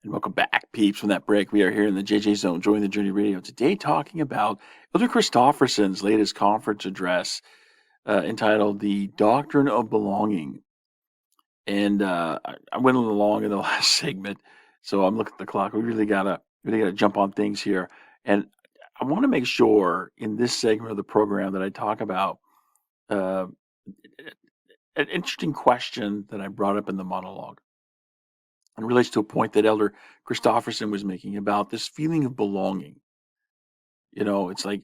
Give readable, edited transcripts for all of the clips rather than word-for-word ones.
And welcome back, peeps, from that break. We are here in the JJ Zone, Join the Journey Radio. Today, talking about Elder Christofferson's latest conference address entitled The Doctrine of Belonging. And I went a little long in the last segment, so I'm looking at the clock. We really gotta jump on things here. And I want to make sure in this segment of the program that I talk about uh, an interesting question that I brought up in the monologue. And it relates to a point that Elder Christofferson was making about this feeling of belonging. It's like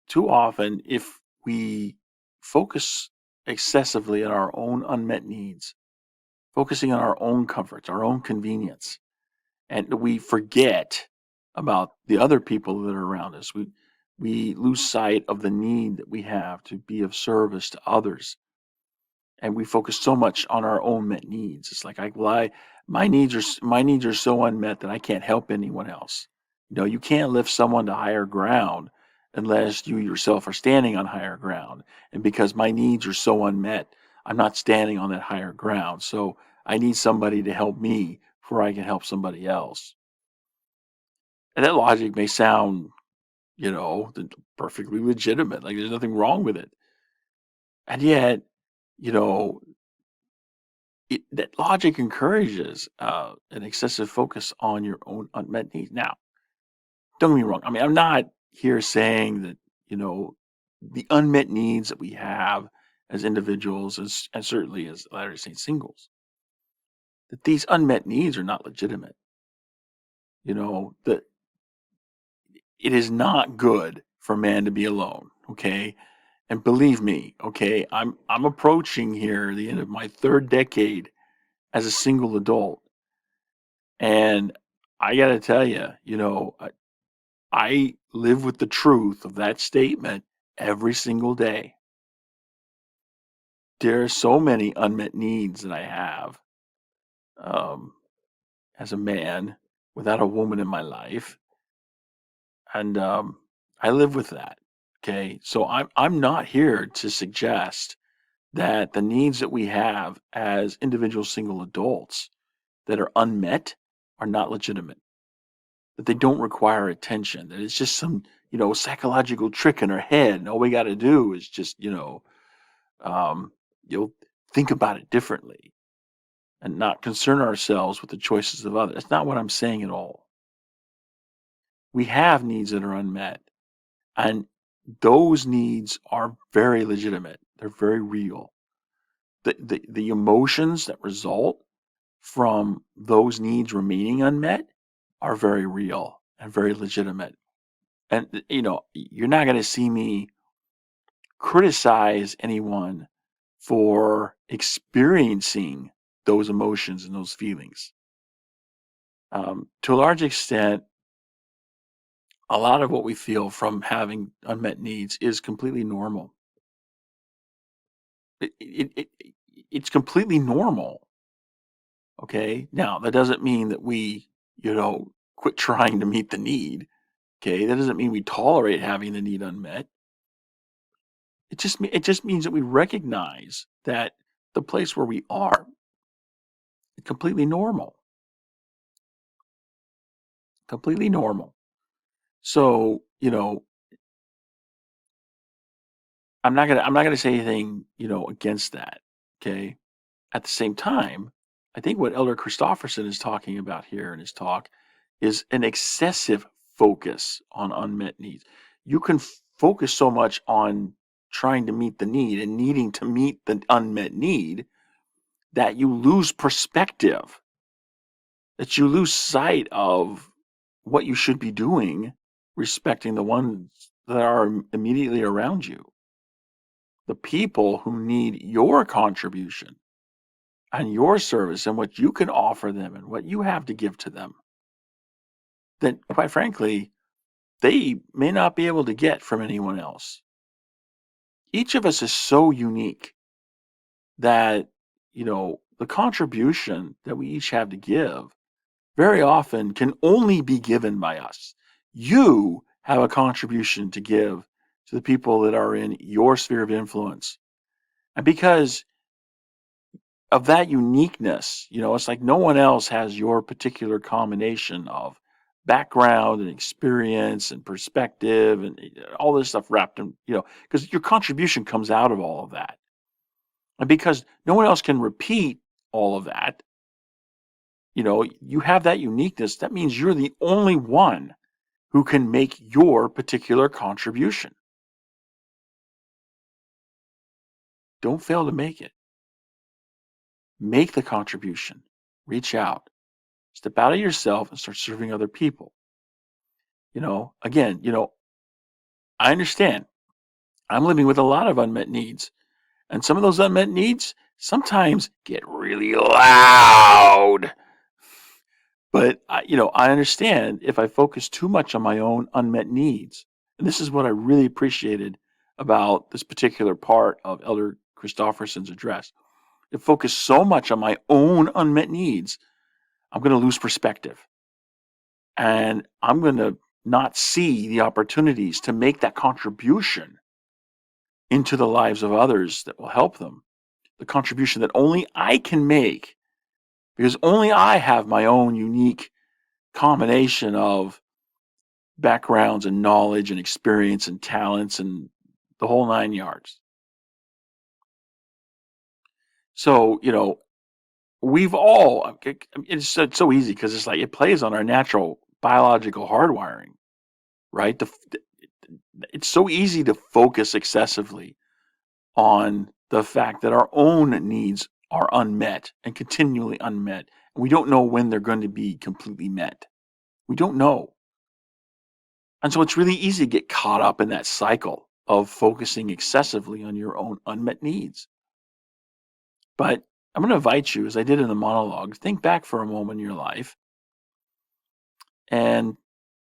too often, if we focus excessively on our own unmet needs, focusing on our own comforts, our own convenience, and we forget about the other people that are around us, we lose sight of the need that we have to be of service to others, and we focus so much on our own met needs. It's like, my needs are so unmet that I can't help anyone else. You can't lift someone to higher ground unless you yourself are standing on higher ground. And because my needs are so unmet, I'm not standing on that higher ground. So I need somebody to help me before I can help somebody else. And that logic may sound, perfectly legitimate. Like there's nothing wrong with it. And yet, you know, that logic encourages an excessive focus on your own unmet needs. Now, don't get me wrong. I mean, I'm not here saying that, you know, the unmet needs that we have as individuals, and certainly as Latter-day Saint singles, that these unmet needs are not legitimate. That it is not good for man to be alone. Okay. And believe me, okay, I'm approaching here the end of my third decade as a single adult. And I got to tell you, I live with the truth of that statement every single day. There are so many unmet needs that I have um, as a man without a woman in my life, and I live with that. Okay, so I'm not here to suggest that the needs that we have as individual single adults that are unmet are not legitimate, that they don't require attention, that it's just some, psychological trick in our head. And all we got to do is just, um, you'll think about it differently and not concern ourselves with the choices of others. That's not what I'm saying at all. We have needs that are unmet, and those needs are very legitimate. They're very real. The emotions that result from those needs remaining unmet are very real and very legitimate. And you're not going to see me criticize anyone for experiencing those emotions and those feelings. To a large extent, a lot of what we feel from having unmet needs is completely normal. It's completely normal. Okay. Now, that doesn't mean that we, quit trying to meet the need. Okay. That doesn't mean we tolerate having the need unmet. It just means that we recognize that the place where we are is completely normal. Completely normal. So, I'm not gonna say anything, against that. Okay. At the same time, I think what Elder Christofferson is talking about here in his talk is an excessive focus on unmet needs. You can focus so much on trying to meet the need and needing to meet the unmet need that you lose perspective, that you lose sight of what you should be doing, respecting the ones that are immediately around you, the people who need your contribution and your service and what you can offer them and what you have to give to them, that quite frankly, they may not be able to get from anyone else. Each of us is so unique that, the contribution that we each have to give very often can only be given by us. You have a contribution to give to the people that are in your sphere of influence. And because of that uniqueness. It's like no one else has your particular combination of background and experience and perspective and all this stuff wrapped in, because your contribution comes out of all of that. And because no one else can repeat all of that, you have that uniqueness. That means you're the only one who can make your particular contribution. Don't fail to make it. Make the contribution. Reach out. Step out of yourself and start serving other people. Again, I understand. I'm living with a lot of unmet needs. And some of those unmet needs sometimes get really loud. But I understand if I focus too much on my own unmet needs. And this is what I really appreciated about this particular part of Elder Christofferson's address. If I focus so much on my own unmet needs, I'm going to lose perspective. And I'm going to not see the opportunities to make that contribution into the lives of others that will help them. The contribution that only I can make, because only I have my own unique combination of backgrounds and knowledge and experience and talents and the whole 9 yards. So, we've all, it's so easy because it's like it plays on our natural biological hardwiring, right? It's so easy to focus excessively on the fact that our own needs are unmet and continually unmet. And we don't know when they're going to be completely met. We don't know. And so it's really easy to get caught up in that cycle of focusing excessively on your own unmet needs. But I'm going to invite you, as I did in the monologue, think back for a moment in your life and,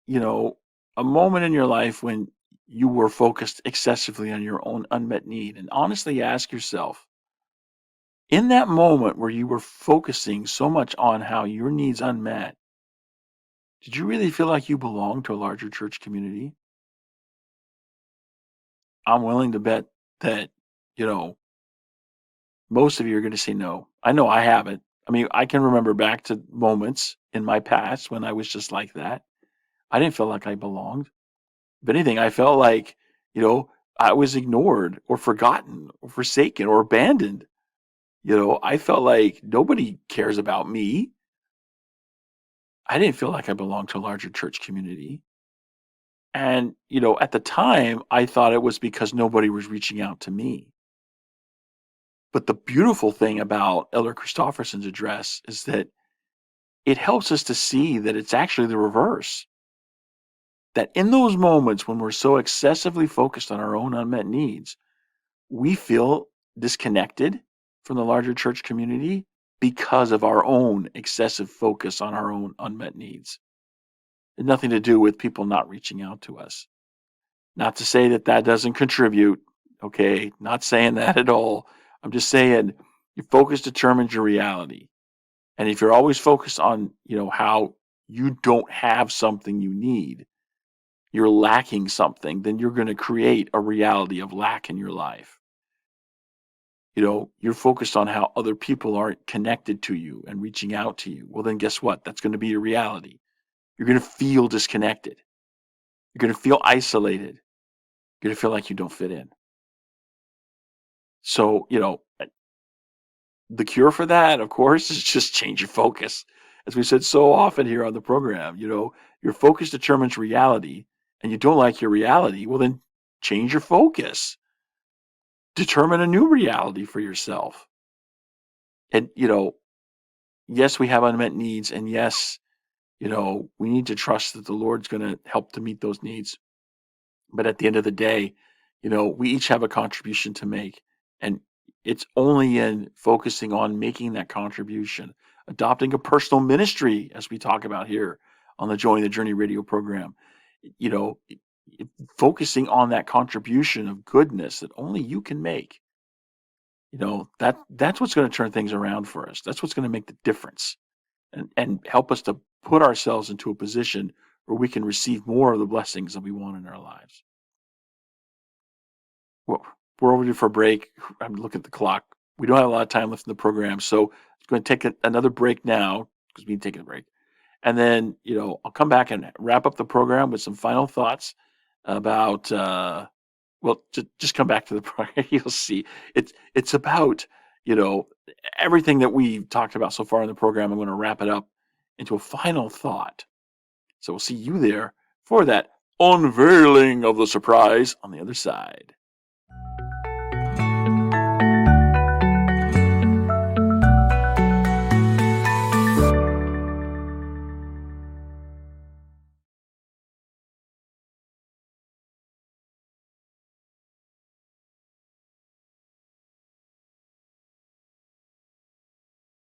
a moment in your life when you were focused excessively on your own unmet need. And honestly ask yourself, in that moment where you were focusing so much on how your needs unmet, did you really feel like you belonged to a larger church community? I'm willing to bet that, most of you are going to say no. I know I haven't. I mean, I can remember back to moments in my past when I was just like that. I didn't feel like I belonged. If anything, I felt like, I was ignored or forgotten or forsaken or abandoned. I felt like nobody cares about me. I didn't feel like I belonged to a larger church community. And, at the time, I thought it was because nobody was reaching out to me. But the beautiful thing about Elder Christofferson's address is that it helps us to see that it's actually the reverse. That in those moments when we're so excessively focused on our own unmet needs, we feel disconnected from the larger church community because of our own excessive focus on our own unmet needs. It had nothing to do with people not reaching out to us. Not to say that that doesn't contribute, okay? Not saying that at all. I'm just saying your focus determines your reality. And if you're always focused on, how you don't have something you need, you're lacking something, then you're going to create a reality of lack in your life. You're focused on how other people aren't connected to you and reaching out to you. Well, then guess what? That's going to be your reality. You're going to feel disconnected. You're going to feel isolated. You're going to feel like you don't fit in. So, the cure for that, of course, is just change your focus. As we said so often here on the program, your focus determines reality, and you don't like your reality. Well, then change your focus. Determine a new reality for yourself. And, yes, we have unmet needs. And yes, we need to trust that the Lord's going to help to meet those needs. But at the end of the day, we each have a contribution to make. And it's only in focusing on making that contribution, adopting a personal ministry, as we talk about here on the Join the Journey radio program, you know, focusing on that contribution of goodness that only you can make. That's what's going to turn things around for us. That's what's going to make the difference and help us to put ourselves into a position where we can receive more of the blessings that we want in our lives. Well, we're over for a break. I'm looking at the clock. We don't have a lot of time left in the program, so I'm going to take another break now because we've taking a break. And then, I'll come back and wrap up the program with some final thoughts about, well, just come back to the program. You'll see. It's about, you know, everything that we've talked about so far in the program. I'm going to wrap it up into a final thought. So we'll see you there for that unveiling of the surprise on the other side.